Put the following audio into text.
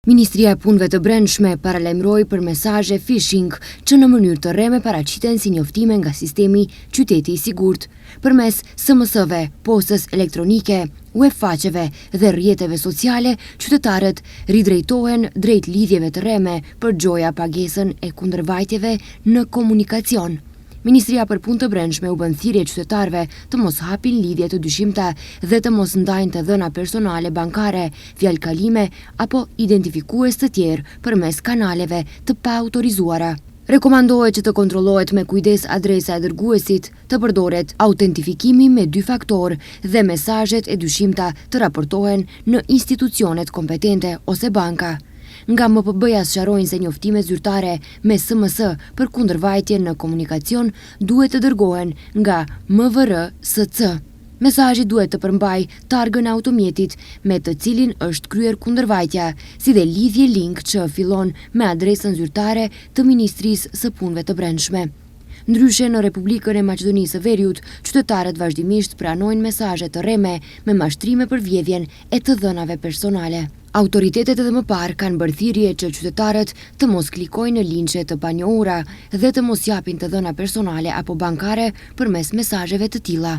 Ministria e Punëve të Brendshme paralajmëroi për mesazhe phishing që në mënyrë të rreme paraqiten si njoftime nga sistemi Qyteti i Sigurt. Përmes SMS-ve, postës elektronike, web-faqeve dhe rrjeteve sociale, qytetarët ridrejtohen drejt lidhjeve të rreme për gjoja pagesën e kundërvajtjeve në komunikacion. Ministria për Punë të Brendshme u bën thirrje qytetarëve të mos hapin lidhje të dyshimta dhe të mos ndajnë të dhëna personale bankare, fjalëkalime apo identifikues të tjerë përmes kanaleve të paautorizuara. Rekomandohet që të kontrollohet me kujdes adresa e dërguesit, të përdoret autentifikimi me 2 faktor dhe mesazhet e dyshimta të raportohen në institucionet kompetente ose banka. Nga MPB-ja sqarojnë se njoftime zyrtare me SMS për kundërvajtje në komunikacion duhet të dërgohen nga MVR-SC. Mesazhi duhet të përmbajë targën e automjetit me të cilin është kryer kundërvajtja, si dhe lidhje link që fillon me adresën zyrtare të Ministrisë së Punëve të Brendshme. Ndryshe në Republikën e Maqedonisë së Veriut, qytetarët vazhdimisht pranojnë mesazhe të rreme me mashtrime për vjedhjen e të dhënave personale. Autoritetet edhe më parë kanë bërë thirrje që qytetarët të mos klikojnë në linqe të panjohura dhe të mos japin të dhëna personale apo bankare përmes mesazheve të tilla.